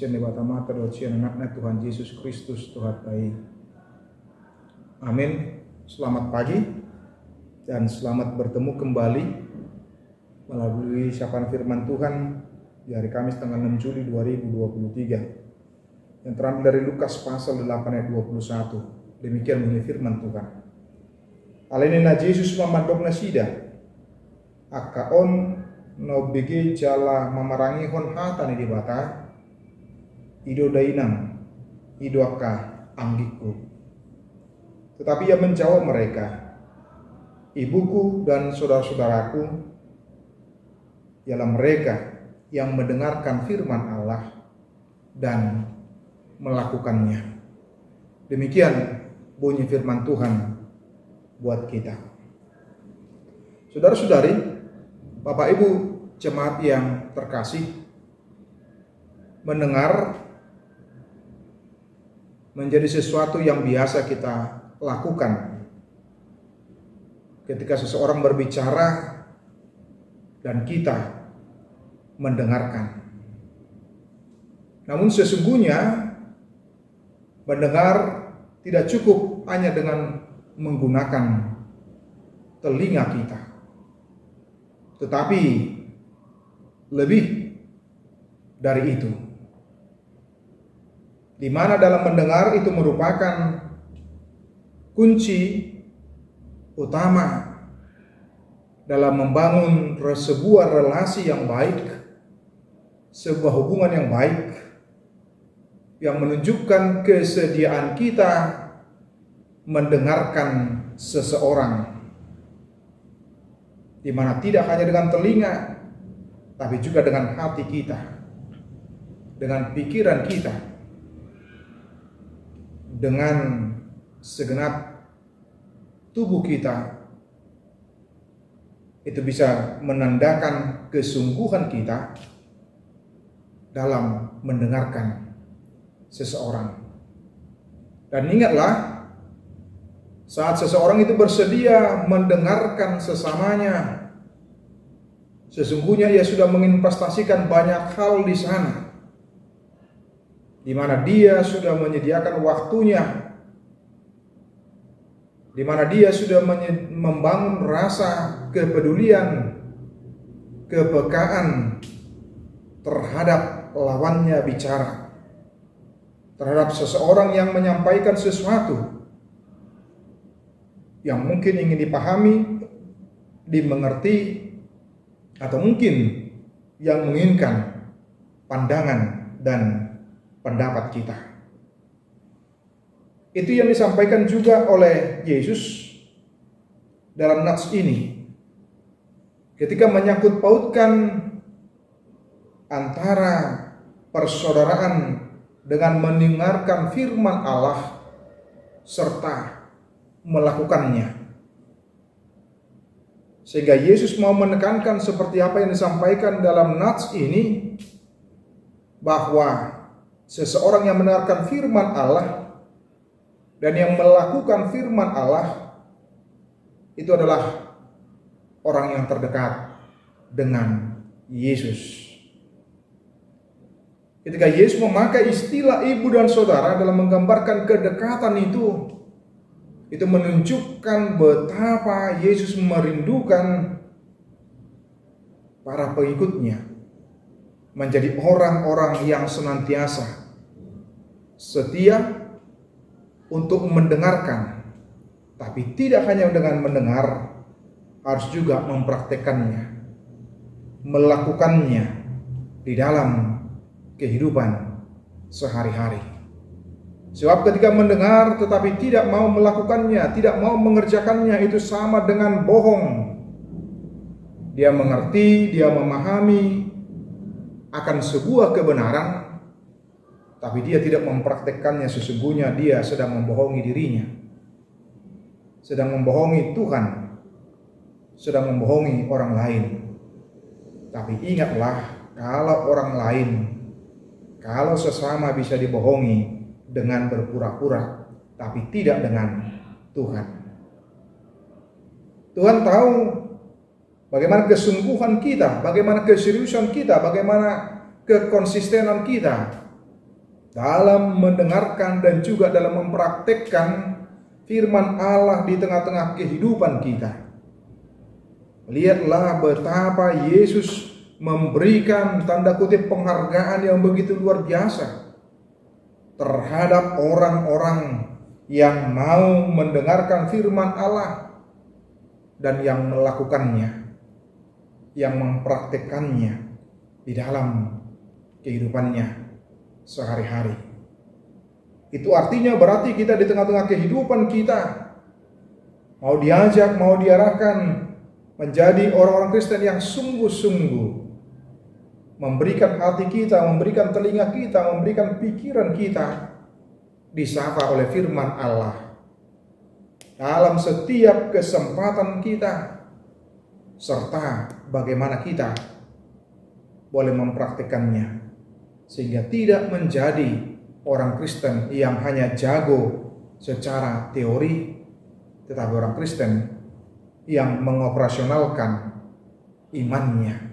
Sian Debata Mata dan Sian anaknya Tuhan Yesus Kristus Tuhan baik. Amin. Selamat pagi dan selamat bertemu kembali melalui siapan firman Tuhan di hari Kamis tanggal 6 Juli 2023 yang terambil dari Lukas pasal 8 ayat 21. Demikian bunyi firman Tuhan. Alenina Yesus mamandokna sida akaon no bege jala mamarangi hon hatani di bata ido dainang ido aka anggiku. Tetapi ia menjawab mereka, ibuku dan saudara-saudaraku ialah mereka yang mendengarkan firman Allah dan melakukannya. Demikian bunyi firman Tuhan buat kita. Saudara-saudari, Bapak Ibu jemaat yang terkasih, mendengar menjadi sesuatu yang biasa kita lakukan ketika seseorang berbicara dan kita mendengarkan. Namun sesungguhnya mendengar tidak cukup hanya dengan menggunakan telinga kita, tetapi lebih dari itu, di mana dalam mendengar itu merupakan kunci utama dalam membangun sebuah relasi yang baik, sebuah hubungan yang baik, yang menunjukkan kesediaan kita mendengarkan seseorang, di mana tidak hanya dengan telinga, tapi juga dengan hati kita, dengan pikiran kita, dengan segenap tubuh kita. Itu bisa menandakan kesungguhan kita dalam mendengarkan seseorang. Dan ingatlah, saat seseorang itu bersedia mendengarkan sesamanya, sesungguhnya ia sudah menginvestasikan banyak hal di sana, di mana dia sudah menyediakan waktunya, di mana dia sudah membangun rasa kepedulian, kepekaan terhadap lawannya bicara, terhadap seseorang yang menyampaikan sesuatu yang mungkin ingin dipahami, dimengerti, atau mungkin yang menginginkan pandangan dan pendapat kita. Itu yang disampaikan juga oleh Yesus dalam nats ini, ketika menyangkut pautkan antara persaudaraan dengan mendengarkan firman Allah serta melakukannya. Sehingga Yesus mau menekankan seperti apa yang disampaikan dalam nats ini, bahwa seseorang yang mendengarkan firman Allah dan yang melakukan firman Allah itu adalah orang yang terdekat dengan Yesus. Ketika Yesus memakai istilah ibu dan saudara dalam menggambarkan kedekatan itu menunjukkan betapa Yesus merindukan para pengikutnya menjadi orang-orang yang senantiasa setia untuk mendengarkan, tapi tidak hanya dengan mendengar, harus juga mempraktekannya, melakukannya di dalam kehidupan sehari-hari. Sebab ketika mendengar tetapi tidak mau melakukannya, tidak mau mengerjakannya, itu sama dengan bohong. Dia mengerti, dia memahami akan sebuah kebenaran, tapi dia tidak mempraktekkannya. Sesungguhnya dia sedang membohongi dirinya, sedang membohongi Tuhan, sedang membohongi orang lain. Tapi ingatlah, kalau orang lain, kalau sesama bisa dibohongi dengan berpura-pura, tapi tidak dengan Tuhan. Tuhan tahu bagaimana kesungguhan kita, bagaimana keseriusan kita, bagaimana kekonsistenan kita dalam mendengarkan dan juga dalam mempraktekkan firman Allah di tengah-tengah kehidupan kita. Lihatlah betapa Yesus memberikan tanda kutip penghargaan yang begitu luar biasa terhadap orang-orang yang mau mendengarkan firman Allah dan yang melakukannya, yang mempraktekannya di dalam kehidupannya sehari-hari. Itu artinya berarti kita di tengah-tengah kehidupan kita mau diajak, mau diarahkan menjadi orang-orang Kristen yang sungguh-sungguh memberikan hati kita, memberikan telinga kita, memberikan pikiran kita disapa oleh firman Allah dalam setiap kesempatan kita, serta bagaimana kita boleh mempraktikkannya sehingga tidak menjadi orang Kristen yang hanya jago secara teori, tetapi orang Kristen yang mengoperasionalkan imannya.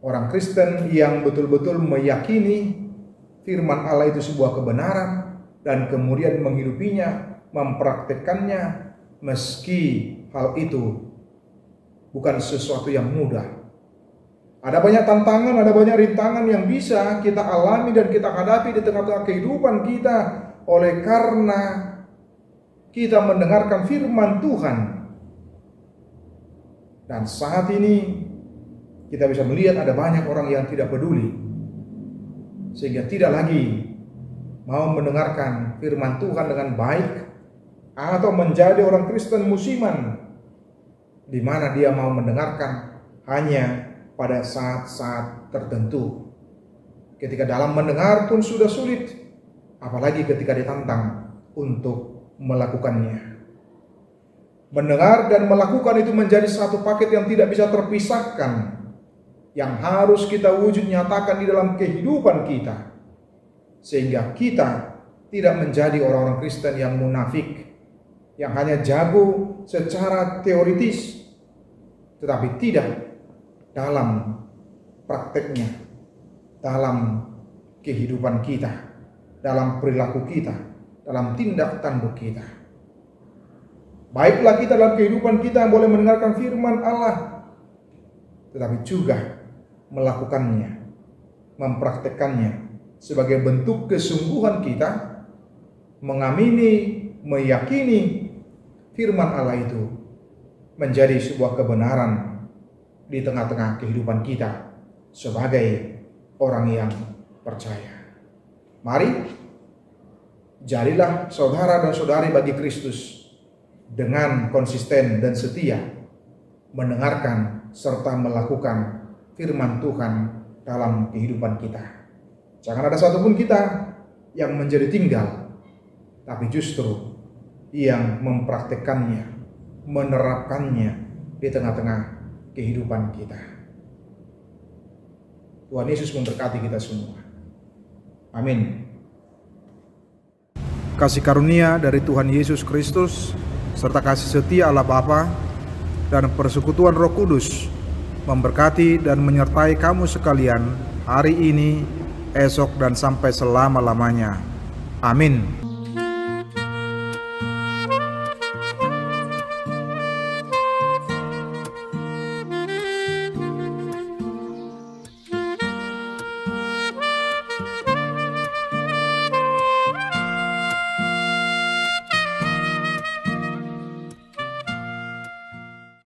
Orang Kristen yang betul-betul meyakini firman Allah itu sebuah kebenaran dan kemudian menghidupinya, mempraktikkannya, meski hal itu bukan sesuatu yang mudah. Ada banyak tantangan, ada banyak rintangan yang bisa kita alami dan kita hadapi di tengah-tengah kehidupan kita oleh karena kita mendengarkan firman Tuhan. Dan saat ini kita bisa melihat ada banyak orang yang tidak peduli, sehingga tidak lagi mau mendengarkan firman Tuhan dengan baik, atau menjadi orang Kristen musiman di mana dia mau mendengarkan hanya pada saat-saat tertentu. Ketika dalam mendengar pun sudah sulit, apalagi ketika ditantang untuk melakukannya. Mendengar dan melakukan itu menjadi satu paket yang tidak bisa terpisahkan, yang harus kita wujud nyatakan di dalam kehidupan kita, sehingga kita tidak menjadi orang-orang Kristen yang munafik, yang hanya jago secara teoritis tetapi tidak dalam prakteknya, dalam kehidupan kita, dalam perilaku kita, dalam tindak tanduk kita. Baiklah kita dalam kehidupan kita yang boleh mendengarkan firman Allah, tetapi juga melakukannya, mempraktekannya sebagai bentuk kesungguhan kita mengamini, meyakini firman Allah itu menjadi sebuah kebenaran di tengah-tengah kehidupan kita sebagai orang yang percaya. Mari jadilah saudara dan saudari bagi Kristus dengan konsisten dan setia mendengarkan serta melakukan firman Tuhan dalam kehidupan kita. Jangan ada satupun kita yang menjadi tinggal, tapi justru yang mempraktekannya, menerapkannya di tengah-tengah kehidupan kita. Tuhan Yesus memberkati kita semua. Amin. Kasih karunia dari Tuhan Yesus Kristus serta kasih setia Allah Bapa dan persekutuan Roh Kudus memberkati dan menyertai kamu sekalian hari ini, esok, dan sampai selama-lamanya. Amin.